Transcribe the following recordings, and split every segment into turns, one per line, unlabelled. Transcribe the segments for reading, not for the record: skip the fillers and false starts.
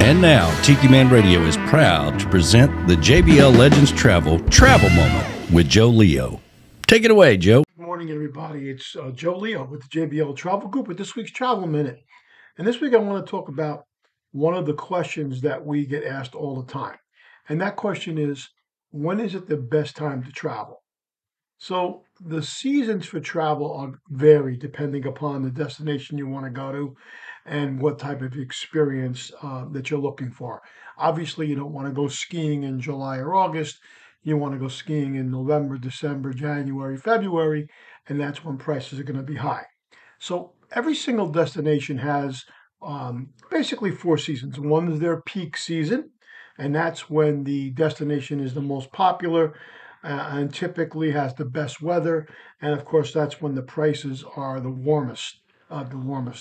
And now, Tiki Man Radio is proud to present the JBL Legends Travel Moment with Joe Leo. Take it away, Joe.
Good morning, everybody. It's Joe Leo with the JBL Travel Group with this week's Travel Minute. And this week I want to talk about one of the questions that we get asked all the time. And that question is, when is it the best time to travel? So the seasons for travel are vary depending upon the destination you want to go to and what type of experience that you're looking for. Obviously, you don't want to go skiing in July or August. You want to go skiing in November, December, January, February, and that's when prices are going to be high. So every single destination has basically four seasons. One is their peak season, and that's when the destination is the most popular and typically has the best weather. And of course, that's when the prices are the warmest.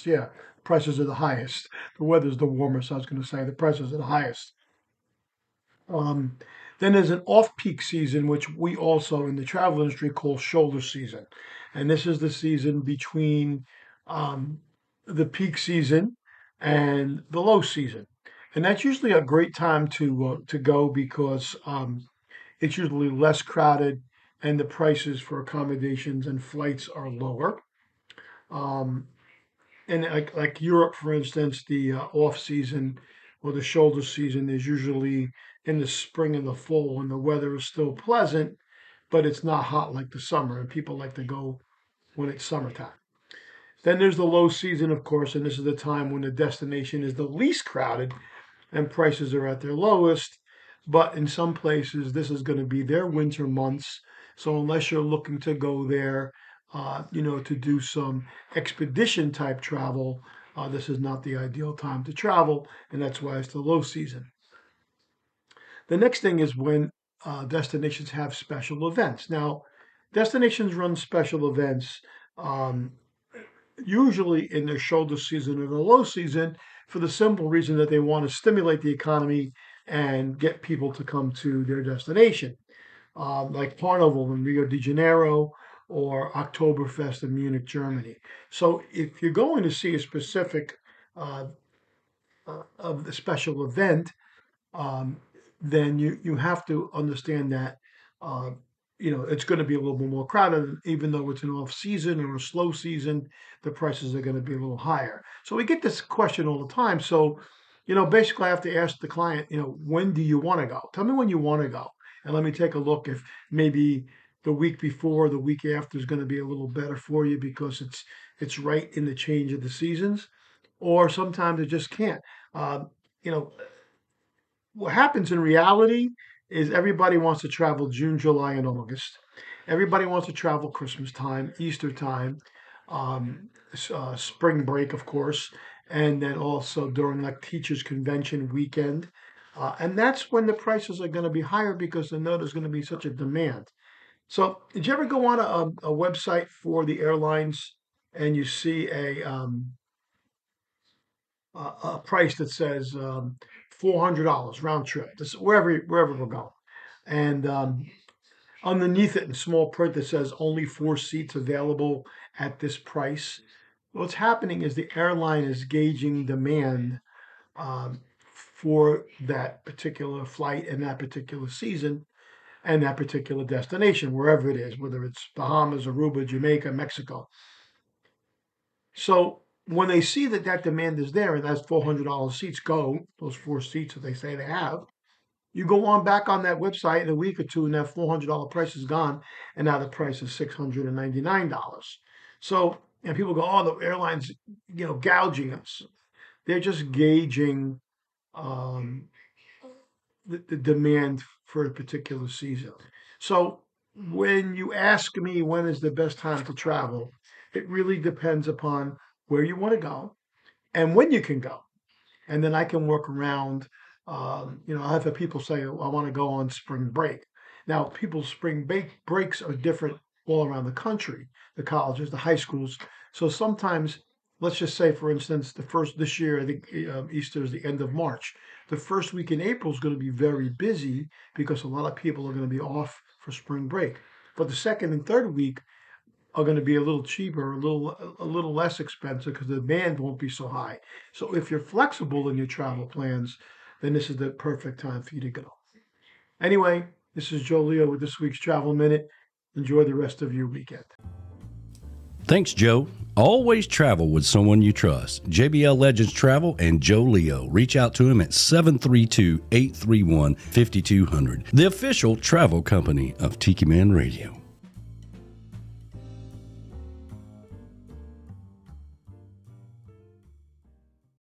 Yeah. Prices are the highest. The weather's the warmest. I was going to say the prices are the highest. Um, then there's an off-peak season, which we also in the travel industry call shoulder season, and this is the season between um, the peak season and the low season, and that's usually a great time to go because it's usually less crowded and the prices for accommodations and flights are lower. Um, and like Europe, for instance, the off season or the shoulder season is usually in the spring and the fall when the weather is still pleasant, but it's not hot like the summer, and people like to go when it's summertime. Then there's the low season, of course, and this is the time when the destination is the least crowded and prices are at their lowest. But in some places, this is going to be their winter months. So unless you're looking to go there, to do some expedition type travel, this is not the ideal time to travel, and that's why it's the low season. The next thing is when destinations have special events. Now, destinations run special events. Um, Usually in their shoulder season or the low season for the simple reason that they want to stimulate the economy and get people to come to their destination, like Carnival in Rio de Janeiro or Oktoberfest in Munich, Germany. So if you're going to see a specific uh, of the special event, um, then you have to understand that uh, it's going to be a little bit more crowded, even though it's an off season or a slow season, the prices are going to be a little higher. So we get this question all the time. So, basically, I have to ask the client, when do you want to go? Tell me when you want to go, and let me take a look if maybe the week before, the week after is going to be a little better for you because it's right in the change of the seasons, or sometimes it just can't. Uh, you know, what happens in reality is everybody wants to travel June, July, and August. Everybody wants to travel Christmas time, Easter time, spring break, of course, and then also during like teachers' convention weekend. And that's when the prices are going to be higher because they know there's going to be such a demand. So, did you ever go on a website for the airlines and you see a price that says $400 round trip, this, wherever we're going. And underneath it in small print that says only four seats available at this price. What's happening is the airline is gauging demand um, for that particular flight and that particular season and that particular destination, wherever it is, whether it's Bahamas, Aruba, Jamaica, Mexico. So when they see that that demand is there and that's $400 seats go, those four seats that they say they have, you go on back on that website in a week or two and that $400 price is gone and now the price is $699. So, and people go, oh, the airline's, gouging us. They're just gauging um, the demand for a particular season. So when you ask me when is the best time to travel, it really depends upon where you want to go and when you can go. And then I can work around. I've had people say, "Oh, I want to go on spring break." Now, people's spring breaks are different all around the country, the colleges, the high schools. So sometimes, let's just say, for instance, the first this year, I think Easter is the end of March. The first week in April is going to be very busy because a lot of people are going to be off for spring break. But the second and third week, are going to be a little cheaper, a little less expensive because the demand won't be so high. So if you're flexible in your travel plans, then this is the perfect time for you to go. Anyway, this is Joe Leo with this week's Travel Minute. Enjoy the rest of your weekend.
Thanks, Joe. Always travel with someone you trust. JBL Legends Travel and Joe Leo. Reach out to him at 732-831-5200, the official travel company of Tiki Man Radio.